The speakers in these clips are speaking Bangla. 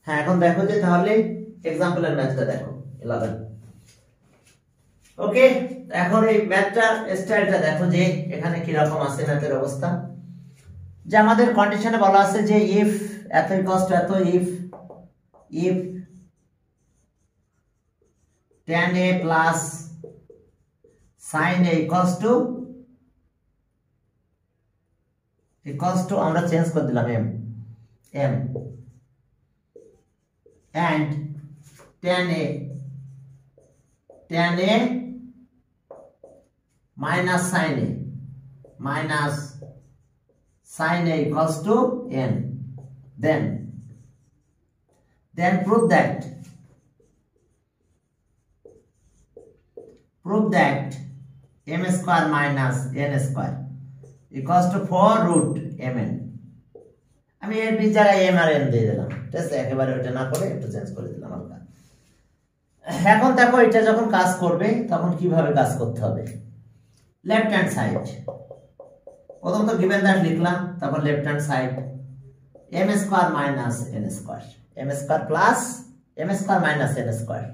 হ্যাঁ, এখন দেখো যে তাহলে এক্সাম্পলের ম্যাথটা দেখো 11। ওকে, এখন এই ম্যাথটার স্টাইলটা দেখো যে এখানে কি রকম আছে ম্যাথের অবস্থা। যে আমাদের কন্ডিশনে বলা আছে যে ইফ এত ইকুয়ালস টু এত, if tan a plus sin a equals two আমরা চেঞ্জ করে দিলাম m and tan a minus sin a equals to n. Then prove that m square minus n square equals to 4 root mn. আমি এর বি জায়গায় m আর n দিয়ে দিলাম, ঠিক আছে? একেবারে ওটা না করে একটু চেঞ্জ করে দিলাম হালকা। এখন দেখো এটা যখন কাজ করবে তখন কিভাবে কাজ করতে হবে। লেফট হ্যান্ড সাইড প্রথম তো গিভেন দ্যাট লিখলাম, তারপর left hand side m square minus n square, m square plus m square minus n square.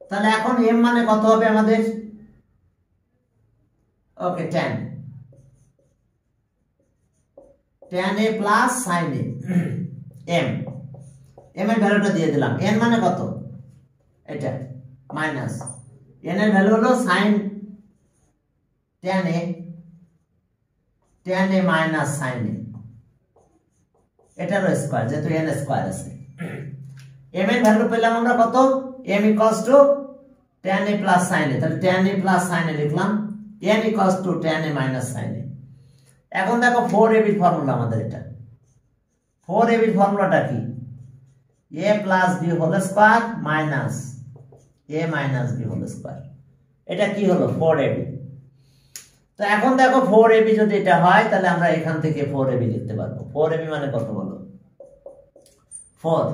তাহলে এখন m মানে কত হবে আমাদের? ওকে, tan a plus sin a m এর ভ্যালুটা দিয়ে দিলাম। n মানে কত? এটা মাইনাস n এর ভ্যালু হলো sin tan a minus sin a, এটার স্কয়ার যেহেতু n স্কয়ার আছে। m এর ভ্যালু পেলাম আমরা কত? m equals to tan a plus sin a, তাহলে tan a plus sin a লিখলাম, n equals to tan a minus sin a। এখন দেখো 4ab এর ফর্মুলা আমাদের এটা। 4ab এর ফর্মুলাটা কি? a plus b whole square minus a minus b whole square. এটা কি হলো? 4ab। তো এখন দেখো 4ab যদি এটা হয় তাহলে আমরা এখান থেকে 4ab লিখতে পারবো। 4ab মানে কত বলো? 4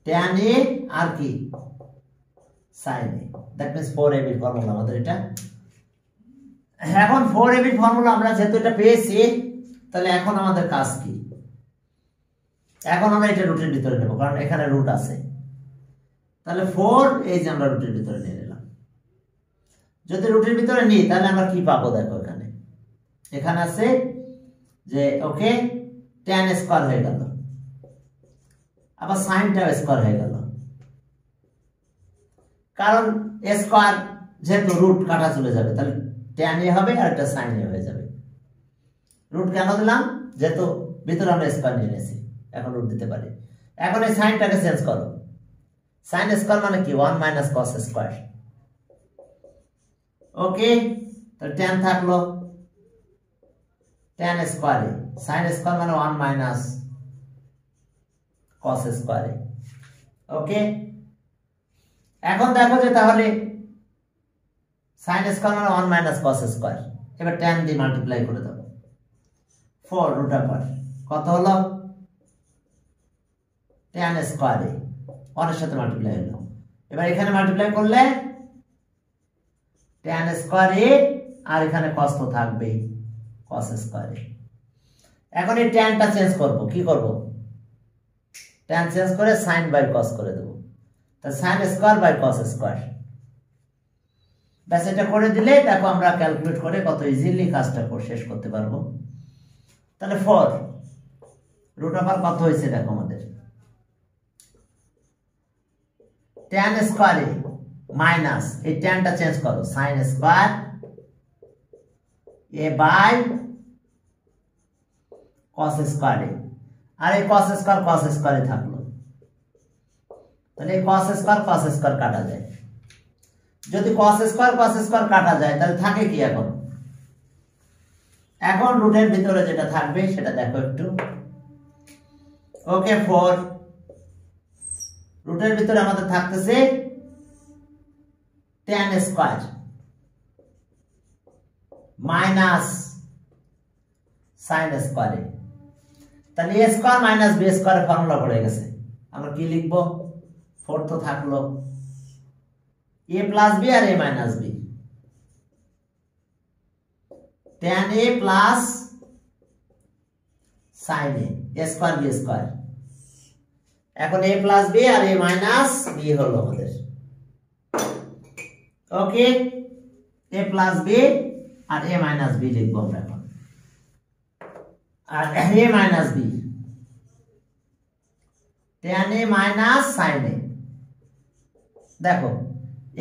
tan a আর কি sin a, that means 4ab এর ফর্মুলা আমাদের এটা। এখন 4ab এর ফর্মুলা আমরা যেহেতু এটা পেয়েছি, তাহলে এখন আমাদের কাজ কি? এখন আমরা এটা রুটের ভিতরে নেব, কারণ এখানে রুট আছে। তাহলে 4 এই যে আমরা রুটের ভিতরে নিয়ে নিলাম। যদি রুটের ভিতরে নিই তাহলে আমরা কি পাবো? দেখো এখানে আছে যে ওকে tan স্কয়ার হয়ে গেল, আবার sin টা স্কয়ার হয়ে গেল, কারণ স্কয়ার যেহেতু রুট কাটা চলে যাবে, তাহলে tan a হবে আর এটা sin a হয়ে যাবে। রুট কেন দিলাম? যেহেতু ভিতরে আমরা স্কয়ার নিয়ে নিয়েছি, এখন রুট দিতে পারি। এখন এই সাইনটাকে চেঞ্জ করো। sin স্কয়ার মানে কি? 1 মাইনাস cos স্কয়ার। ওকে, তাহলে tan থাকলো tan স্কয়ার, sin স্কয়ার মানে 1 মাইনাস cos স্কয়ার। ওকে, এখন দেখো যে তাহলে sin স্কয়ার মানে 1 মাইনাস cos স্কয়ার, এবার tan দিয়ে মাল্টিপ্লাই করে দাও। 4 রুট ওভার কত হলো? tan স্কয়ার 1 এর সাথে মাল্টিপ্লাই হলো। এবার এখানে মাল্টিপ্লাই করলে tan স্কয়ার a আর এখানে cos তো থাকবেই, cos স্কয়ার। এখন এই tan টা চেঞ্জ করব, কি করব? tan চেঞ্জ করে sin বাই cos করে দেব, তাহলে sin square by cos square. ব্যাস এটা করে দিলে দেখো আমরা ক্যালকুলেট করে কত ইজিলি কাজটা শেষ করতে পারবো। তাহলে 4 রুট ওভার কত হয়েছে দেখো আমাদের? tan স্কয়ার মাইনাস এই tan টা চেঞ্জ করো sin square a by cos square a, আর এই cos স্কয়ার থাকলো। তাহলে এই cos স্কয়ার কাটা যায়। যদি cos স্কয়ার কাটা যায় তাহলে থাকে কি? এখন রুটের ভিতরে যেটা থাকবে সেটা দেখো একটু। ওকে, 4 রুটের ভিতরে আমাদের থাকতেছে tan square minus sin square. তাহলে a স্কয়ার মাইনাস b স্কয়ারের ফর্মুলা পড়ে গেছে। আমরা কি লিখব? 4 তো থাকলো, a প্লাস b আর a minus b, tan a plus sin a, a square b square এখন a প্লাস b আর a মাইনাস b হলো আমাদের। ওকে, a প্লাস b আর a মাইনাস b লিখবো আমরা এখন। আর a minus b tan a minus sin a, দেখো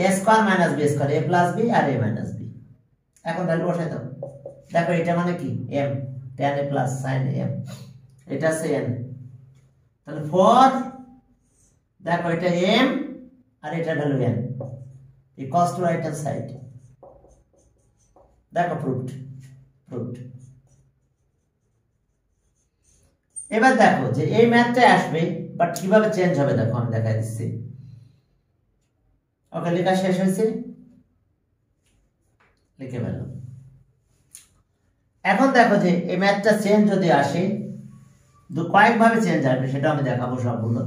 a square minus b square, a plus b আর a মাইনাস b। এখন ভ্যালু বসাই দাও। দেখো এটা মানে কি m, tan a plus sin a m, এটা আছে n, তাহলে 4, দেখো এটা m আর এটা value n equals to right hand side। দেখো প্রুফড। এবার দেখো যে এই ম্যাথটা আসবে, বাট কিভাবে চেঞ্জ হবে দেখো আমি দেখাই দিচ্ছি। ওকে, লেখা শেষ হয়েছে, লিখে ফেলো। এখন দেখো যে এই ম্যাথটা চেঞ্জ যদি আসে, কয়েকভাবে চেঞ্জ আসবে সেটা আমি দেখাবো সবগুলো।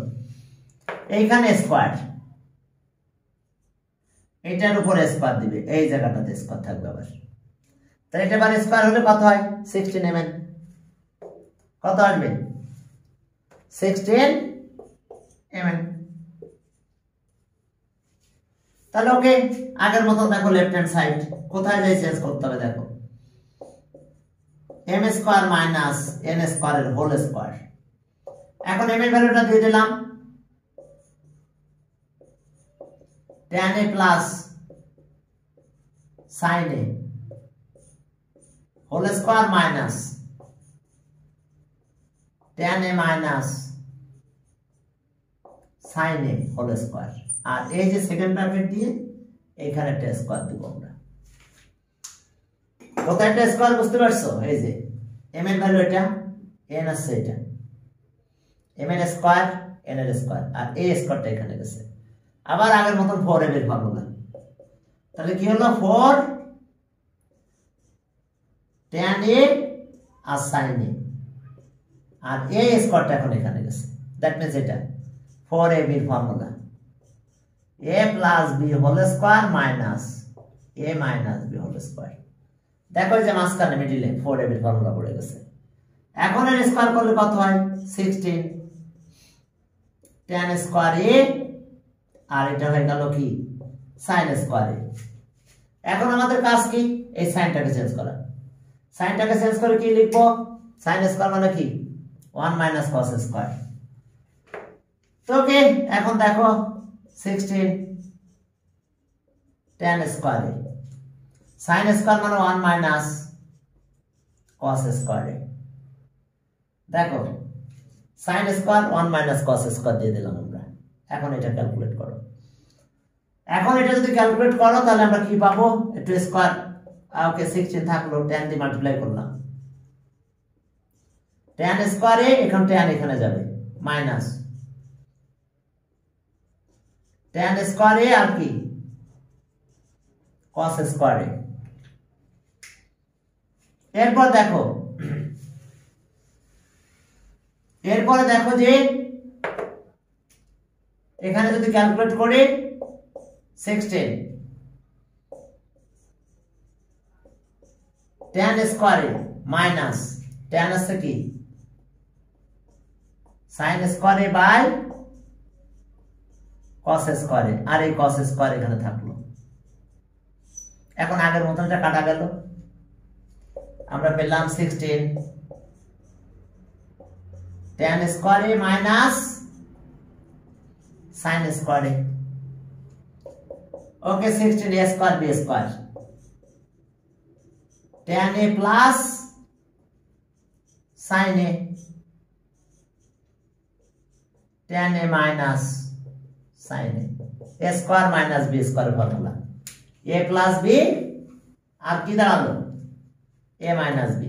এইখানে স্কয়ার, এটার উপরে স্কয়ার দিবে, এই জায়গাটাতে স্কয়ার থাকবে আবার। তাহলে এটা বার স্কয়ার হলে কত হয় 16 mn, কত আসবে 16 mn। তাহলে ওকে, আগের মতো দেখো লেফট হ্যান্ড সাইড কোথায় যাই চেঞ্জ করতে হবে, দেখো m square minus n square এর হোল স্কয়ার। এখন m এর ভ্যালুটা দিয়ে দিলাম, tan a plus sin a whole square minus tan a minus sin a whole square. আর এই যে সেকেন্ড ব্র্যাকেট দিয়ে এখানে একটা স্কয়ার দিব আমরা। কোথায় একটা স্কয়ার বুঝতে পারছো? এই যে m এর ভ্যালু এটা, n আছে এটা, m এর স্কয়ার n এর স্কয়ার, আর a স্কয়ারটা এখানে গেছে। আবার আগের মতন 4m এর ফর্মুলা। তাহলে কি হলো 4 tan a R sin a, R a স্কয়ারটা এখন এখানে গেছে। দ্যাট মিন্স এটা 4ab এর formula, a plus b whole square minus a minus b whole square. দেখো যে মাঝখানে মিডিলে 4ab এর ফর্মুলা পড়ে গেছে। এখন এর স্কয়ার করলে কত হয় 16 tan স্কয়ার a, আর এটা হয়ে গেল কি sin স্কয়ার a। এখন আমাদের কাজ কি এই সাইনটাকে চেঞ্জ করা। সাইনটাকে চেঞ্জ করে কি লিখবো, sin স্কয়ার মানে কি 1 মাইনাস cos স্কয়ার। তো ওকে, এখন দেখো 16 tan square a, sin square মানে 1 মাইনাস cos স্কয়ার a। দেখো sin square 1 minus cos square দিয়ে দিলাম আমরা। এখন এটা ক্যালকুলেট করো। এখন এটা যদি ক্যালকুলেট করো তাহলে আমরা কি পাবো, একটু স্কয়ার, ওকে 16 থাকলো, tan দিয়ে মাল্টিপ্লাই করলাম, tan স্কয়ার a, এখন tan এখানে যাবে মাইনাস tan স্কয়ার a আর কি cos স্কয়ার a। এরপর দেখো যে এখানে যদি ক্যালকুলেট করি 16 tan square a minus tan আছে কি sin square a by cos square a, আর এই cos স্কয়ার এখানে থাকলো। এখন আগের মতন এটা কাটা গেল, আমরা পেলাম 16 tan square a minus sin square a। Okay, 16 a square b square, tan a plus sin a, tan a minus sin a, square minus b square formula, a plus b আর কি দাঁড়ালো a মাইনাস b।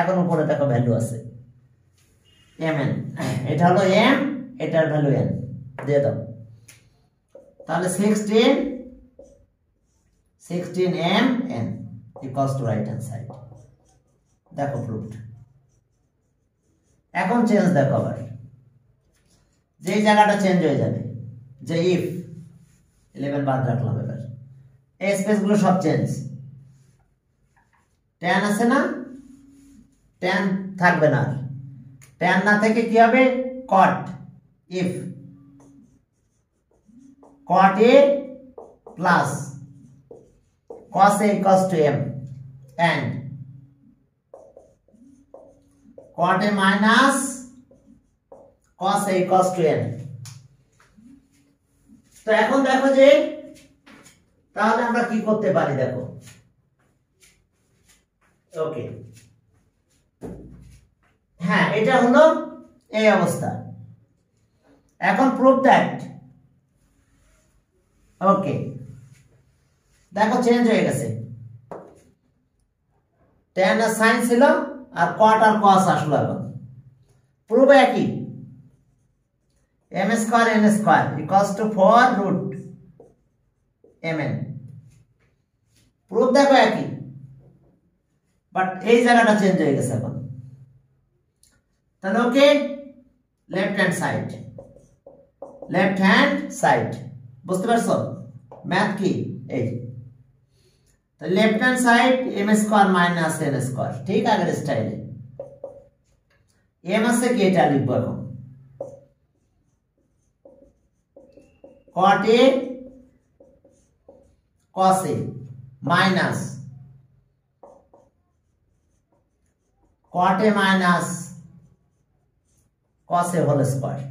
এখন উপরে দেখো ভ্যালু আছে mn, এটা হলো m, এটার ভ্যালু n দিয়ে দাও। তাহলে 16 mn equals to right hand side। দেখো প্রুফড। এখন চেঞ্জ দেখো আবার, যে জায়গাটা চেঞ্জ হয়ে যাবে, যে ইফ 11 বাদ রাখলাম, এবার এই স্পেস গুলো সব চেঞ্জ। tan আছে না, tan থাকবে না, tan না থেকে কি হবে cot, if cot A plus cos A equals to m and cot A minus cos A equals to n। তো এখন দেখো যে তাহলে আমরা কি করতে পারি, দেখো ওকে হ্যাঁ এটা হলো এই অবস্থা। এখন প্রুভ দ্যাট ওকে দেখো চেঞ্জ হয়ে গেছে, tan এর sin ছিল আর cot আর cos আসলো। এখন প্রুভ একই, m square n square equals to 4 root mn। Proof দেখো একই, বাট এই জায়গাটা চেঞ্জ হয়ে গেছে এখন। তাহলে ওকে লেফট হ্যান্ড সাইড বুঝতে পারছো ম্যাথ কি এই, তাহলে left hand side m square minus n square, ঠিক আগের স্টাইলে। m আছে কি এটা লিখবো এখন, cot A cos A minus cot A minus cos A whole square।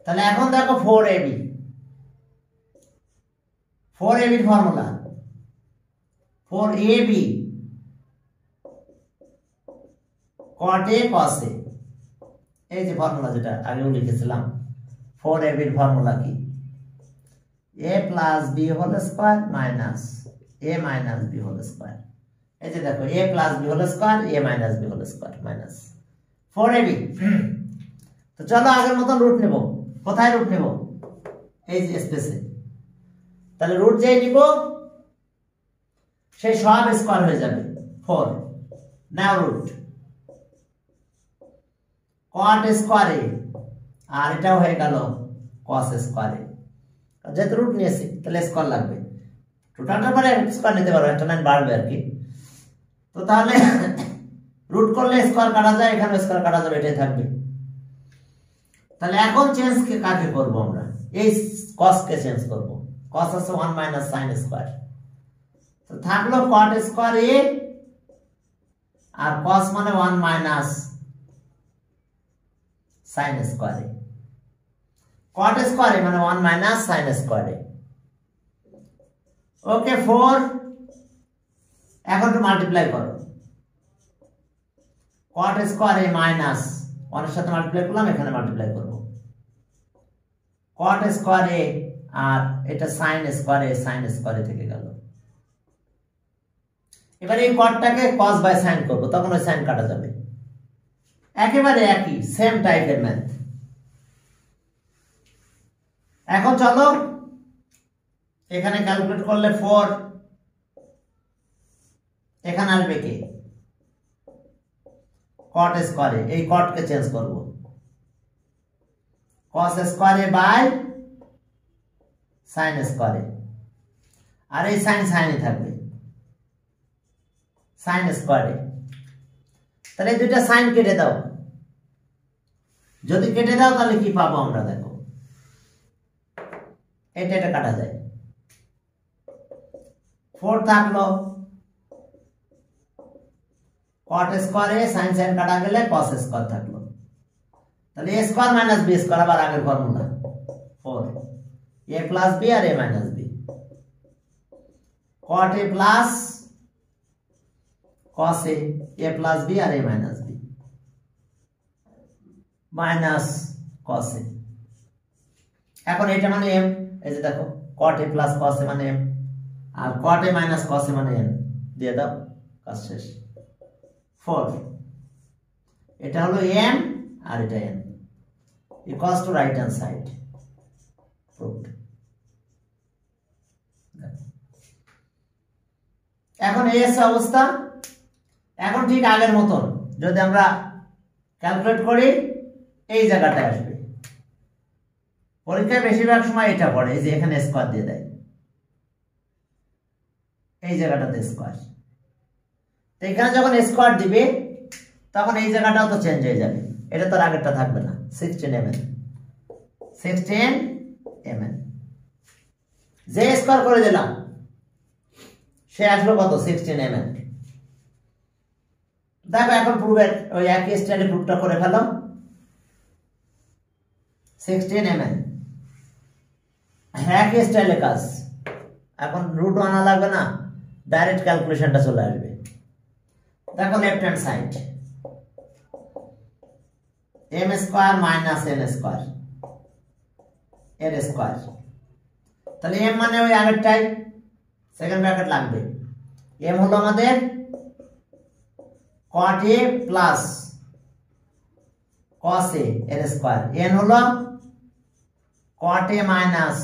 তাহলে এখন দেখো 4ab formula 4ab cot A cos A, এই যে ফর্মুলা যেটা আগেও লিখেছিলাম 4ab এর ফর্মুলা কি, a plus b whole square minus a minus b whole square। এই যে দেখো a plus b whole square a minus b whole square minus 4ab। তো চলো আগের মতন রুট নেব, কোথায় রুট নেব, এই যে স্পেসে। তাহলে রুট যেই নিব সেই সব স্কয়ার হয়ে যাবে 4। নাও রুট cot স্কয়ার a আর এটাও হয়ে গেল cos স্কয়ার a, যেহেতু রুট নিয়েছি তাহলে স্কয়ার লাগবে, টোটালটার পরে স্কয়ার নিতে পারো, একটা লাইন বাড়বে আর কি। তো তাহলে রুট করলে স্কয়ার কাটা যায়, এখানে স্কয়ার কাটা যাবে, এটাই থাকবে। তাহলে এখন চেঞ্জ কাকে করব আমরা, এই cos কে চেঞ্জ করব, cos আছে 1 মাইনাস sin স্কয়ার। তো থাকলো cot স্কয়ার a আর cos মানে 1 minus sin square a, cot square a মানে 1 minus sin square a। Okay 4 এখন তো মাল্টিপ্লাই করো, cot স্কয়ার a মাইনাস 1 এর সাথে মাল্টিপ্লাই করলাম, এখানে মাল্টিপ্লাই করব cot স্কয়ার a আর এটা sin square a, sin square a থেকে গেল। এবার এই cotটাকে cos বাই sin করব, তখন ওই sin কাটা যাবে, একেবারে একই সেম টাইপের ম্যাথ। এখন চলো এখানে ক্যালকুলেট করলে 4, এখানে আসবে কি cot স্কয়ার a, এই cot কে চেঞ্জ করব cos square a by sin square a, আর এই sin সাইনই থাকবে sin স্কয়ার a। তাহলে দুইটা sin কেটে দাও, যদি কেটে দাও তাহলে কি পাবো আমরা, দেখো এটা কাটা যায়, 4 থাকলো cot স্কয়ার a, sin কাটা গেলে cos স্কয়ার থাকলো। তাহলে a square minus b square, আবার আগের ফর্মুলা 4 a প্লাস b আর a minus b, cot a plus cos a plus b আর a minus b minus cos a। এখন এটা মানে m, এই যে দেখো cot a plus cos a মানে m আর cot a minus cos a মানে n, দিয়ে দাও কাজ শেষ। 4 এটা হলো m আর এটা n equals to right hand side proved. এখন এই অবস্থা, এখন ঠিক আগের মতন যদি আমরা ক্যালকুলেট করি এই জায়গাটায় আসবে। পরীক্ষায় বেশিরভাগ সময় এটা পড়ে, এই যে এখানে স্কয়ার দিয়ে দেয়, এই জায়গাটাতে স্কয়ার। তো এখানে যখন স্কয়ার দিবে তখন এই জায়গাটাও তো চেঞ্জ হয়ে যাবে, এটা তো আগেরটা থাকবে না 16 mn 16 mn যে স্কয়ার করে দিলাম সে আসলো কত 16 mn দেখো এখন প্রুফের ওই একই স্টাইলে প্রুফটা করে ফেলো 16 mn একই স্টাইলে কাজ এখন রুট আনা লাগবে না ডাইরেক্ট ক্যালকুলেশনটা চলে আসবে দেখো left hand side m square minus n square এর স্কয়ার তাহলে m মানে ওই আগেরটাই সেকেন্ড ব্র্যাকেট লাগবে m হলো আমাদের cot a plus cos a এর স্কয়ার n হলো cot a minus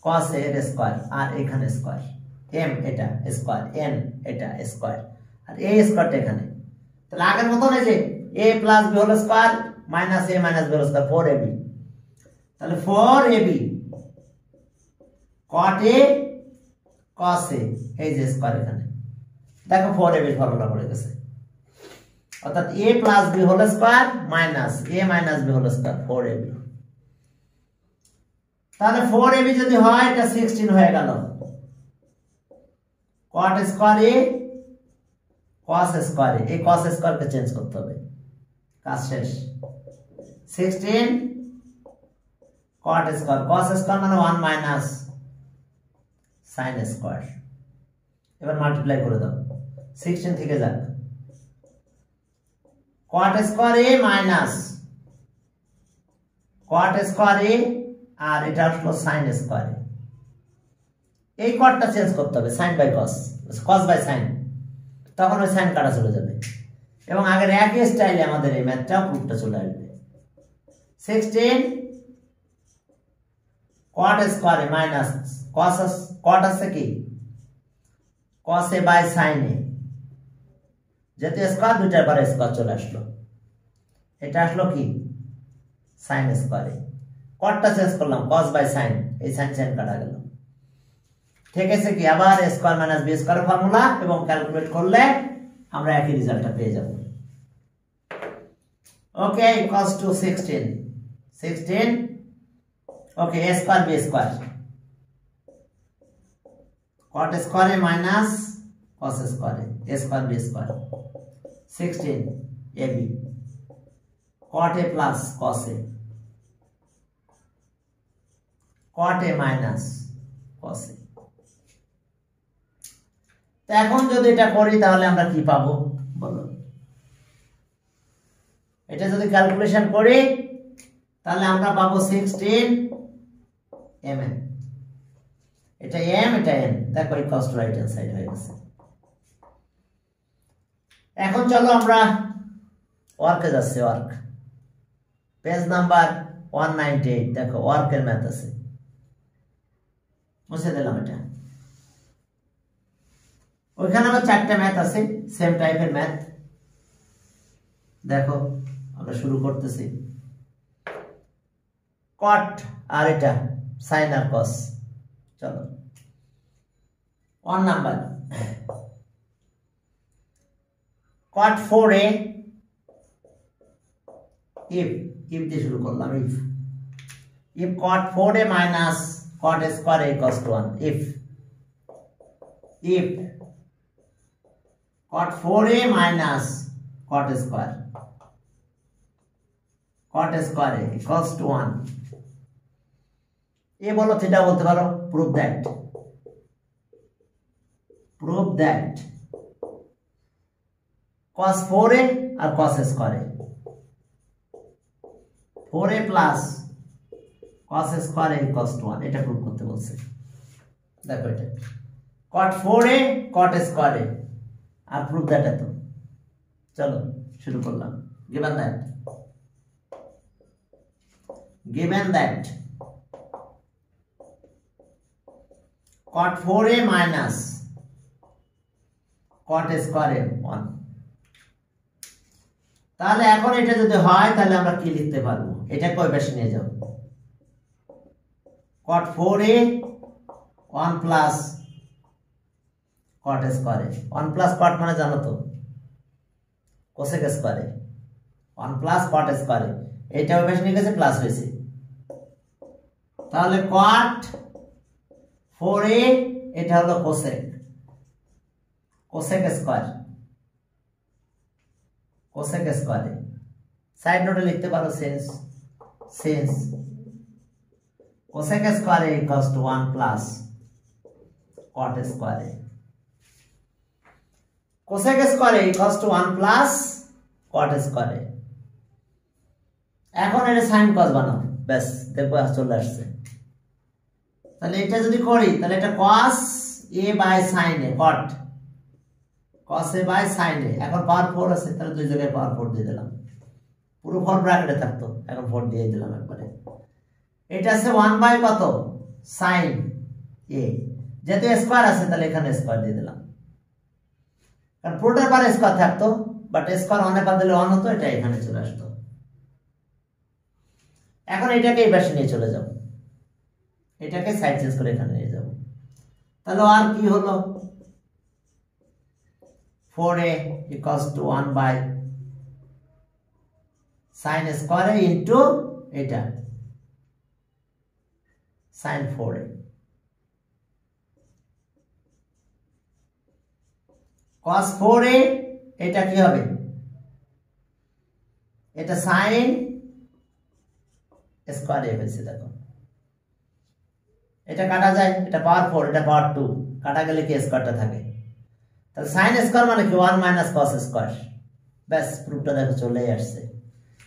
cos a এর স্কয়ার আর এখানে স্কয়ার m এটা স্কয়ার n এটা স্কয়ার আর a স্কয়ারটা এখানে তাহলে আগের মতন এই যে a plus b whole square minus a minus b whole square 4ab তাহলে 4ab cot a cos a এই যে স্কয়ার এখানে দেখো 4ab এর ফর্মুলা পড়ে গেছে অর্থাৎ a plus b whole square minus a minus b whole square 4ab তাহলে 4ab যদি হয় এটা 16 হয়ে গেল cot square a cos square a এই cos স্কয়ারকে চেঞ্জ করতে হবে কাজ শেষ 16 cot স্কয়ার cos স্কয়ার মানে 1 মাইনাস sin স্কয়ার এবার মাল্টিপ্লাই করে দাও 16 থেকে যাক cot square a minus cot square a আর এটা হলো sin স্কয়ার এই কটটা চেঞ্জ করতে হবে sin by cos cos by sin তখন ওই sin কাটা চলে যাবে এবং আগের একই স্টাইলে আমাদের এই ম্যাথটা প্রুফটা চলে আসবে 16 cot square a minus cot আছে কি cos a by sin a যেতে স্কয়ার দুইটার পরে স্কয়ার চলে আসলো এটা আসলো কি sin স্কয়ার a কটটা চেঞ্জ করলাম cos বাই sin এই sin কাটা গেল ঠিক আছে কি আবার a square minus b square formula এবং ক্যালকুলেট করলে আমরা একই রেজাল্টটা পেয়ে যাব ওকে equals to 16 okay a square b square cot square a minus cos square a square b square 16 ab cot a plus cos a cot a minus cos a তো এখন যদি এটা করি তাহলে আমরা কি পাবো বলো এটা যদি ক্যালকুলেশন করি তাহলে আমরা পাবো 16 mn এটা m এটা n দেখো equals to right hand side হয়ে গেছে এখন চলো আমরা ওয়ার্কে যাচ্ছি ওয়ার্ক পেজ নাম্বার 198 দেখো ওয়ার্কের ম্যাথ আছে মুছে দিলাম এটা ওইখানে আবার চারটা ম্যাথ আছে সেম টাইপের ম্যাথ দেখো আমরা শুরু করতেছি cot আর এটা sin আর cos চলো 1 নাম্বার cot 4a if দিয়ে শুরু করলাম if cot 4a minus cot square a equals to 1 if cot 4a minus cot square a equals to 1 এ বলো থিটা বলতে পারো prove that cos 4a R cos square a 4a plus cos square a equals to 1 এটা প্রুভ করতে বলছে দেখো এটা cot 4a cot square a আর প্রুভ দ্যাট এত চলো শুরু করলাম given that cot 4a minus cot square a 1 তাহলে এখন এটা যদি হয় তাহলে আমরা কি লিখতে পারবো এটা কয় পাশে নিয়ে যাব cot 4a 1 plus cot square a 1 plus cot মানে জানো তো cosec square a 1 plus cot স্কয়ারে এটা ওই পাশে নিয়ে গেছে প্লাস হয়েছে তাহলে কট 4a এটা হলো কোসেক স্কয়ারে সাইড নোটে লিখতে পারো since cosec square equals to 1 plus cot square cosec square equals to 1 plus cot square এখন এটা sin cos বানাও ব্যাস দেখো চলে আসছে তাহলে এটা যদি করি তাহলে এটা cos a by sin a cot cos a by sin a এখন পাওয়ার 4 আছে তাহলে দুই জায়গায় পাওয়ার 4 দিয়ে দিলাম পুরো 4 ব্র্যাকেটে থাকতো এখন 4 দিয়ে দিলাম একবারে এটা আছে 1 বাই কত sin a যেহেতু স্কয়ার আছে তাহলে এখানে স্কয়ার দিয়ে দিলাম কারণ পুরোটার পরে স্কয়ার থাকতো বাট স্কয়ার অনেক বদলে অন হতো এটা এখানে চলে আসতো এখন এটাকে এই পাশে নিয়ে চলে যাও এটাকে সাইড চেঞ্জ করে এখানে নিয়ে যাও তাহলে আর কি হলো 4a equals to 1 by sin square a into এটা sin 4a cos 4a এটা কি হবে এটা sin স্কয়ার a হয়েছে দেখো এটা কাটা যায় এটা পাওয়ার 4 এটা পাওয়ার 2 কাটা গেলে কি স্কয়ারটা থাকে তাহলে sin স্কয়ার মানে কি 1 মাইনাস cos স্কয়ার ব্যাস প্রুফটা দেখো চলেই আসছে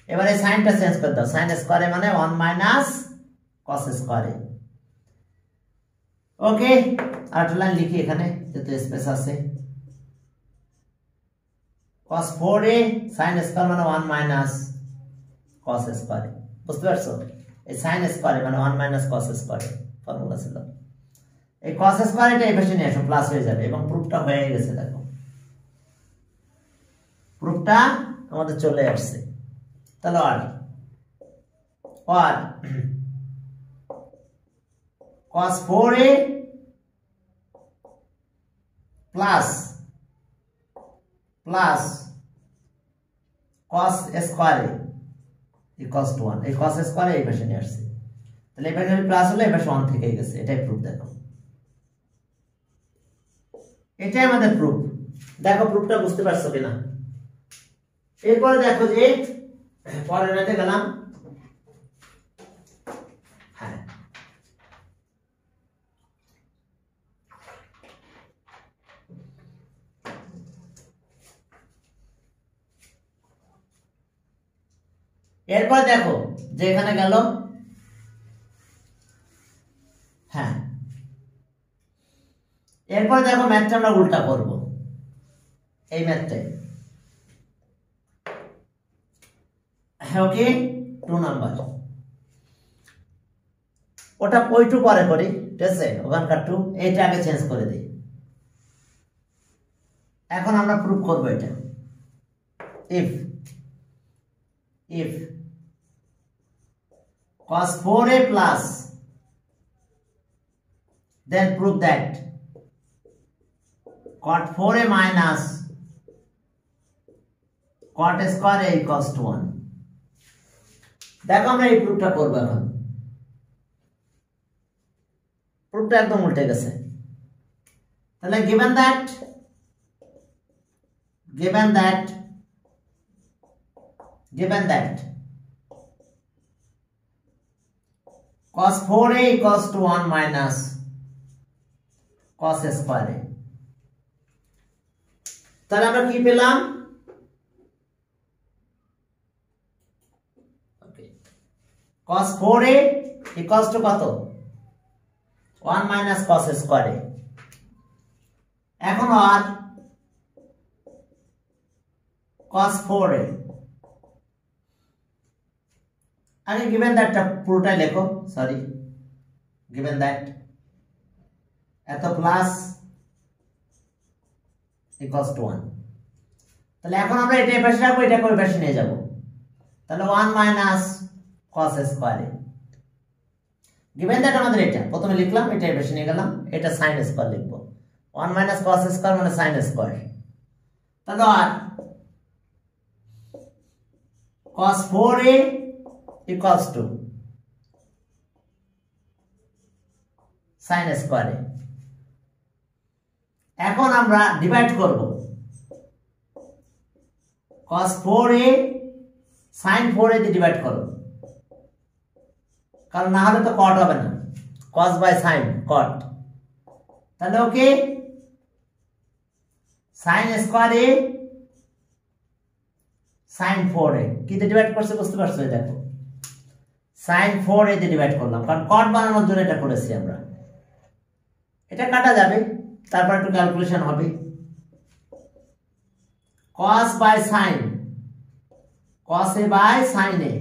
এবারে সাইনটা চেঞ্জ করে দাও sin স্কয়ার মানে 1 মাইনাস cos স্কয়ার ওকে আর লাইন লিখি এখানে যেহেতু স্পেস আছে cos 4a sin স্কয়ার মানে 1 মাইনাস cos স্কয়ার বুঝতে পারছো এই sin স্কয়ার মানে 1 মাইনাস cos স্কয়ার ফর্মুলা ছিল এই cos স্কয়ার এটা এই পাশে নিয়ে আসো প্লাস হয়ে যাবে এবং প্রুফটা হয়ে গেছে দেখো প্রুফটা আমাদের চলে আসছে তাহলে আর cos 4a plus cos square equals to 1 এই cos square এই পাশে নিয়ে আসছে তাহলে এই পাশে প্লাস হলে এই পাশে 1 থেকেই গেছে এটাই প্রুফ দেখো এটাই আমাদের প্রুফ দেখো প্রুফটা বুঝতে পারছো কিনা এরপরে দেখো যে পরের রেতে গেলাম হ্যাঁ এরপর দেখো যে এখানে গেল হ্যাঁ এরপর দেখো ম্যাথটা আমরা উল্টা করব এই ম্যাথটাই ওকে 2 নাম্বার ওটা ওই 2 পরে করি ঠিক আছে ওখানকার 2 এইটা আগে চেঞ্জ করে দিই এখন আমরা প্রুফ করব এটা if cos 4a plus then prove that cot 4a minus cot square a equals to 1 দেখো আমরা এই প্রুফটা করব এখন প্রুফটা একদম উল্টে গেছে তাহলে given that cos 4a equals to 1 minus cos square a তাহলে আমরা কি পেলাম cos 4a equals to কত 1 minus cos square a এখন আর cos 4a আগে given that পুরোটাই লেখো সরি given that এত প্লাস equals to 1 তাহলে এখন আমরা এটা এই পাশে রাখবো এটাকে ওই পাশে নিয়ে যাব তাহলে 1 minus cos square a given that আমাদের এটা প্রথমে লিখলাম এটা এই পাশে নিয়ে গেলাম এটা sin square লিখবো 1 minus cos square মানে sin square তাহলে আর cos 4a equals to sin square a। এখন আমরা ডিভাইড করব cos 4a sin 4a দিয়ে ডিভাইড করব, কারণ না হলে তো cot হবে না, cos বাই sin cot। তাহলে okay sin square a sin 4a কি দিয়ে ডিভাইড করছে বুঝতে পারছো? দেখো sin 4a দিয়ে ডিভাইড করলাম, কারণ cot বানানোর জন্য এটা করেছি আমরা। এটা কাটা যাবে, তারপর একটু ক্যালকুলেশন হবে। cos by sin, cos a by sin a,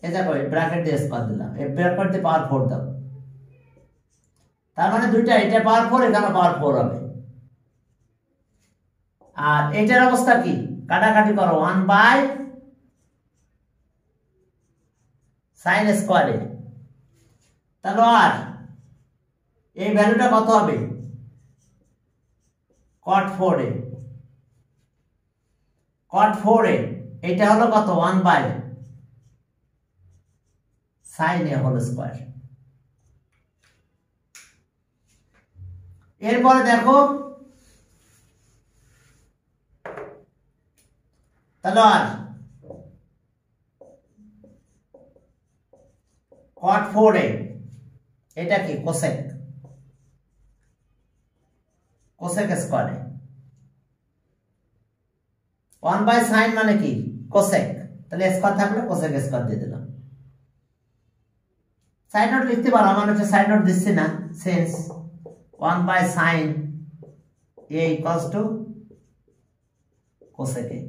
এই দেখো ব্র্যাকেট দিয়ে স্কয়ার দিলাম, এই ব্র্যাকেট দিয়ে পাওয়ার 4 দাও, তার মানে দুইটা, এটা পাওয়ার 4 এখানে পাওয়ার 4 হবে। আর এটার অবস্থা কি? কাটাকাটি করো, 1 বাই sin স্কয়ার a। তাহলে আর এই ভ্যালুটা কত হবে? cot 4a, cot 4a এটা হলো কত? 1 by sin a whole square. এরপরে দেখো তাহলে আর cot 4a এটা কি? Cosec, cosec square a। 1 by sin মানে কি? কোসেক, তাহলে স্কয়ার থাকলে কোসেক স্কয়ার দিয়ে দিলাম। সাইড নোট লিখতে পারো, আমার হচ্ছে সাইড নোট দিচ্ছি না, since 1 by sin a equals to cosec a।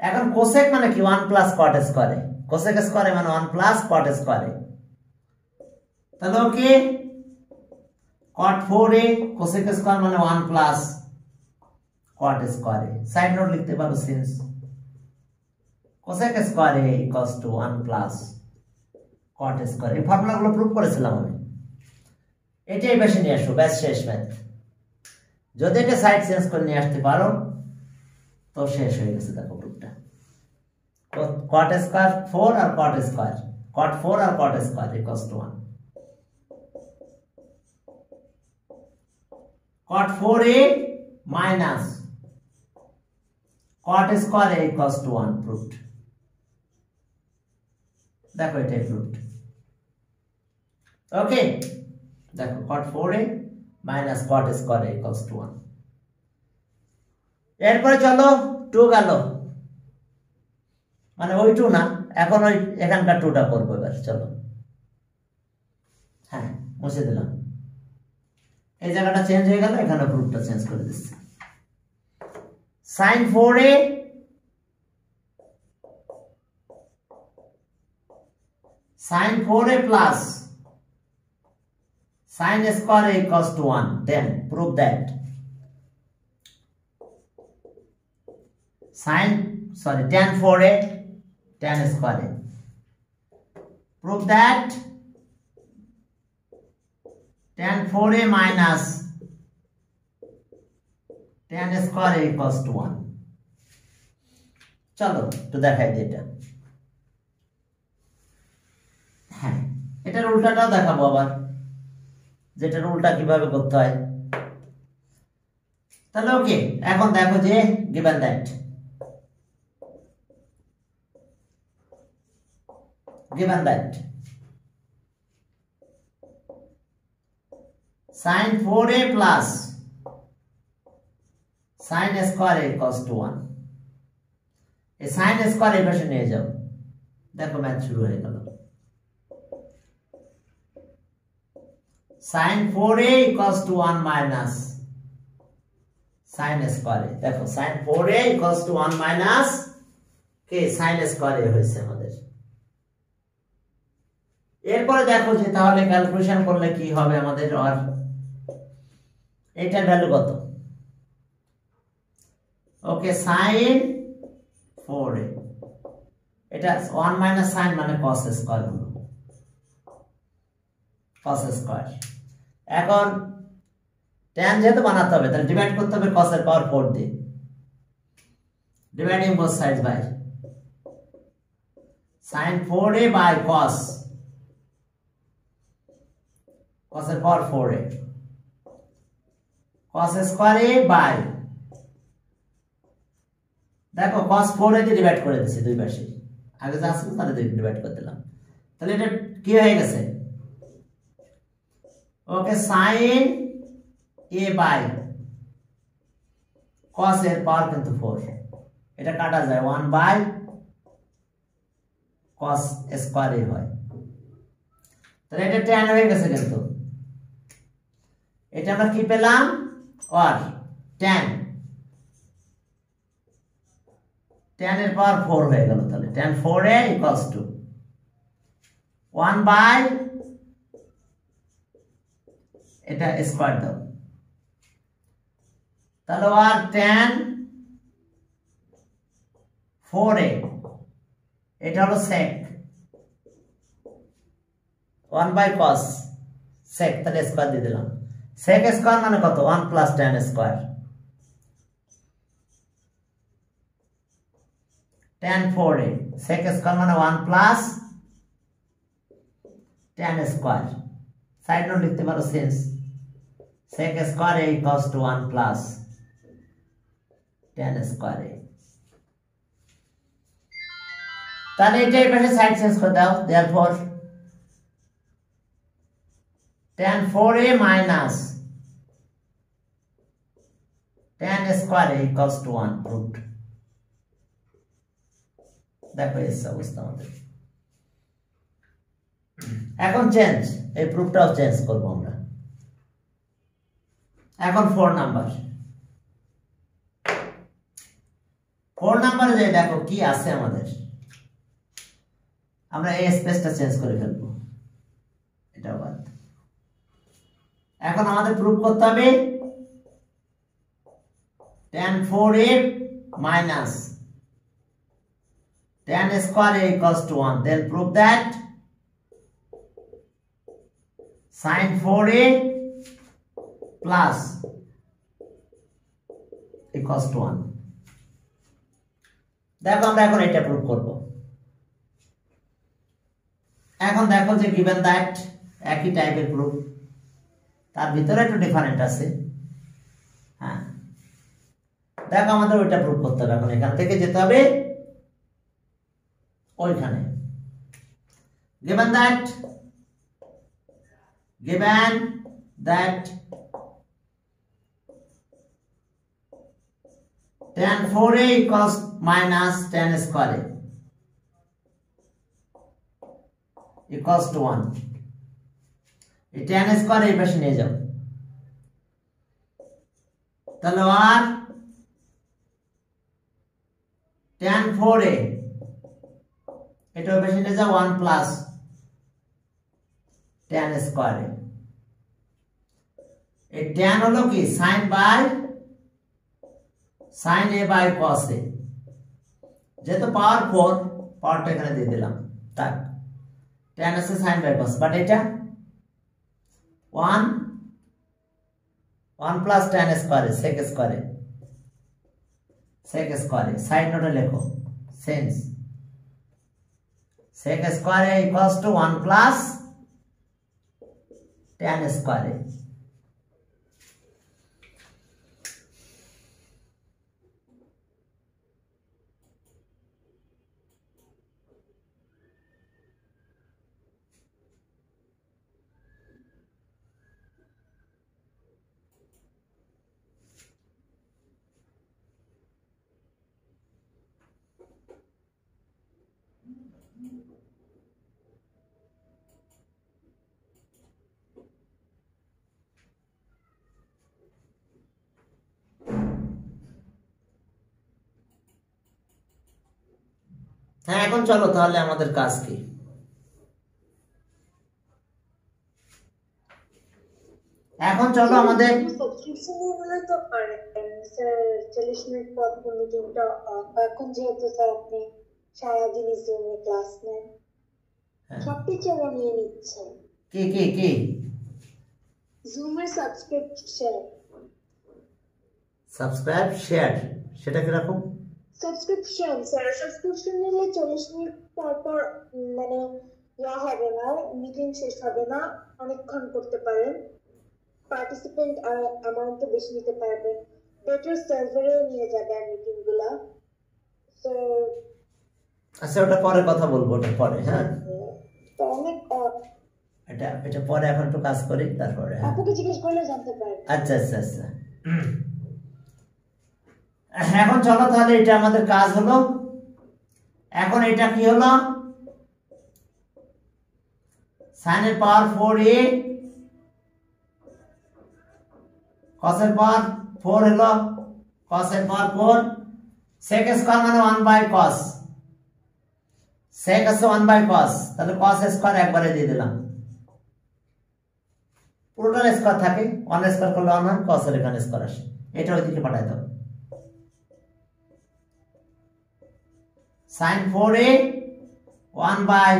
এখন কোসেক মানে কি? 1 plus cot square a, cosec square a মানে 1 প্লাস cot স্কয়ার a। তাহলে ওকে cot 4a কোসেক স্কয়ার মানে 1 plus cot square a। Side note লিখতে পারো, since cosec square a equals to 1 plus cot square. এই ফর্মুলাগুলো প্রুফ করেছিলাম আমি, এটাই বেশি নিয়ে আসো, ব্যাস শেষ ম্যাথ। যদি এটা সাইড চেঞ্জ করে নিয়ে আসতে পারো তো শেষ হয়ে গেছে। দেখো প্রুফটা, cot স্কয়ার 4 আর cot স্কয়ার, cot 4 আর cot square equals to 1। cot 4a minus cot square a equals to 1 proved। দেখো এটাই proved। ওকে, দেখো cot 4a minus cot square a equals to 1। এরপরে চলো 2 গেল, মানে ওই 2 না, এখন ওই এখানকার 2টা করবো এবার। চলো, হ্যাঁ মুছে দিলাম, এই জায়গাটা চেঞ্জ হয়ে গেল, এখানে প্রুফটা চেঞ্জ করে দিচ্ছি। sin 4a sin 4a plus sin square a equals to 1, then prove that tan 4a tan square a, prove that tan 4a minus tan square a equals to 1। চলো একটু দেখাই দিই এটা। হ্যাঁ, এটার উল্টাটাও দেখাবো আবার, যেটার উল্টা কিভাবে করতে হয়। তাহলে ওকে, এখন দেখো যে given that sin 4a plus sin square a equals to 1, এই sin square a পাশে নিয়ে যাও, দেখো ম্যাথ শুরু হয়ে গেল। sin 4a equals to 1 minus sin square a, দেখো sin 4a equals to 1 minus K sin square a হয়েছে আমাদের। এরপরে দেখো যে তাহলে ক্যালকুলেশন করলে কি হবে আমাদের, আর এটার ভ্যালু কত? ওকে, sin 4a, এটা 1 মাইনাস sin মানে cos স্কয়ার হলো, cos স্কয়ার। এখন tan যেহেতু বানাতে হবে, তাহলে ডিভাইড করতে হবে cos এর পাওয়ার 4 দিয়ে, dividing both sides by sin 4a by cos এর পাওয়ার 4a cos square a by দেখো cos 4a দিয়ে ডিভাইড করে দিয়েছি দুই পাশে আগে যা ছিল তাহলে ডিভাইড করে দিলাম তাহলে এটা কি হয়ে গেছে ওকে sin a by cos এর পাওয়ার কিন্তু 4 এটা কাটা যায় 1 by cos স্কয়ার a হয় তাহলে এটা tan হয়ে গেছে কিন্তু এটা আমরা কি পেলাম আর tan এর পাওয়ার 4 হয়ে গেল তাহলে tan 4a equals to 1 by এটা স্কয়ার দাও তাহলে আর tan 4a এটা হলো sec 1 by cos sec তাহলে স্কয়ার দিয়ে দিলাম sec স্কয়ার মানে কত 1 plus tan square tan 4a sec square মানে 1 plus tan square side note লিখতে পারো sense sec square a equals to 1 plus tan square a তাহলে এটা এই পাশে সাইড চেঞ্জ করে দাও therefore tan 4a minus tan square a equals to 1 proved দেখো এই অবস্থা আমাদের এখন চেঞ্জ এই প্রুফটাও চেঞ্জ করব আমরা এখন 4 নাম্বার 4 নাম্বারে যাই দেখো কি আছে আমাদের আমরা এই স্পেসটা চেঞ্জ করে ফেলবো এটা বাদ এখন আমাদের প্রুফ করতে হবে tan 4a minus tan square a equals to 1 then prove that sin 4a plus equals to 1 দেখো আমরা এখন এটা প্রুফ করব এখন দেখো যে given that একই টাইপের প্রুফ তার ভিতরে একটু ডিফারেন্ট আছে হ্যাঁ দেখো আমাদের ওইটা প্রুফ করতে হবে এখন এখান থেকে যেতে হবে ওইখানে given that tan 4a equals minus tan square a equals to 1 এই tan স্কয়ার এই পাশে নিয়ে যাও তাহলে আর tan 4a এটা ওই পাশে নিয়ে যাও 1 প্লাস tan স্কয়ার a এই tan হলো কি sin a by cos a যেহেতু পাওয়ার 4 পাওয়ারটা এখানে দিয়ে দিলাম তাক tan আছে sin by cos বাট এটা 1 plus tan square sec square side note লেখো sense sec square equals to 1 plus tan square হ্যাঁ এখন চলো তাহলে আমাদের কাজ কি এখন চলো আমাদের সাবস্ক্রিপশন নিয়ে তো পারে স্যার 40 মিনিট পর মিটিংটা এখন যেহেতু স্যার আপনি সারাদিন জুমে ক্লাস নেন সব টিচাররা নিয়ে নিচ্ছেন কি জুমের সাবস্ক্রাইব শেয়ার সেটা কি রকম সাবস্ক্রিপশন স্যার, সাবস্ক্রিপশন নিলে 40 মিনিট পর পর মানে ইয়া হবে না, মিটিং শেষ হবে না, অনেকক্ষণ করতে পারেন, পার্টিসিপেন্ট অ্যামাউন্টও বেশি নিতে পারবেন, বেটার সার্ভারে নিয়ে যাবেন মিটিং গুলা। তো আচ্ছা ওটা পরে কথা বলবো, ওটা পরে। হ্যাঁ তো অনেক এটা পরে, এখন একটু কাজ করি তারপরে। আপুকে জিজ্ঞেস করলে জানতে পারবেন। আচ্ছা আচ্ছা আচ্ছা এখন চলো তাহলে, এটা আমাদের কাজ হলো। এখন এটা কি হলো, সাইনের পাওয়ার 4a কসের পাওয়ার 4 হলো, কসের পাওয়ার 4, sec স্কয়ার মানে 1 বাই cos, sec আছে 1 বাই cos, তাহলে cos স্কয়ার একবারে দিয়ে দিলাম, পুরোটার স্কয়ার থাকে, 1 স্কয়ার করলে 1 হয়, cos এর এখানে স্কয়ার আসে, এটা ওইদিকে পাঠাই দাও। sin 4a 1 বাই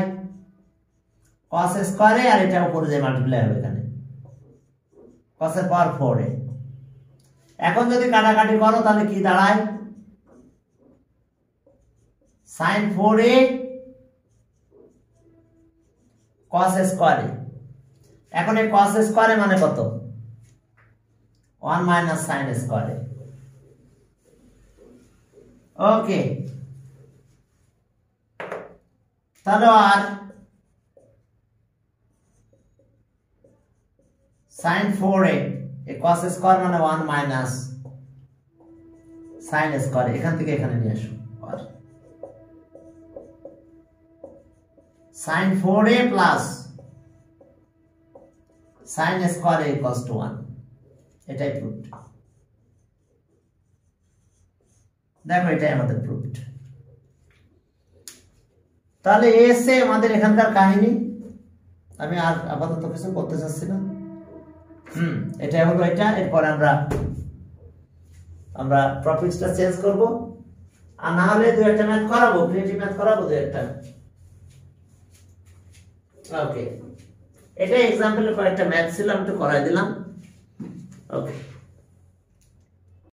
cos স্কয়ারে, আর এটা উপরে যে মাল্টিপ্লাই হবে এখানে cos এর পাওয়ার 4a। এখন যদি কাটাকাটি করো তাহলে কি দাঁড়ায়, sin 4a cos স্কয়ারে। এখন এই cos স্কয়ারে মানে কত, 1 মাইনাস sin স্কয়ারে। ওকে, তাহলে আর sin 4a এই cos স্কয়ার মানে 1 মাইনাস sin স্কয়ার, এখান থেকে এখানে নিয়ে আসো, আর sin 4a plus sin square equals to 1, এটাই প্রুফড। দেখো এটাই আমাদের প্রুফড। তাহলে এসে আমাদের এখানকার কাহিনী, আমি আর আপাতত কিছু করতে চাচ্ছি না। এটা হলো এটা, এরপর আমরা প্রফিটসটা চেঞ্জ করব, আর না হলে দুই একটা ম্যাথ করাবো, ক্রিয়েটিভ ম্যাথ করাবো দুই একটা। ওকে, এটা এক্সাম্পলের কয়েকটা ম্যাথ ছিল, আমি একটু করাই দিলাম। ওকে।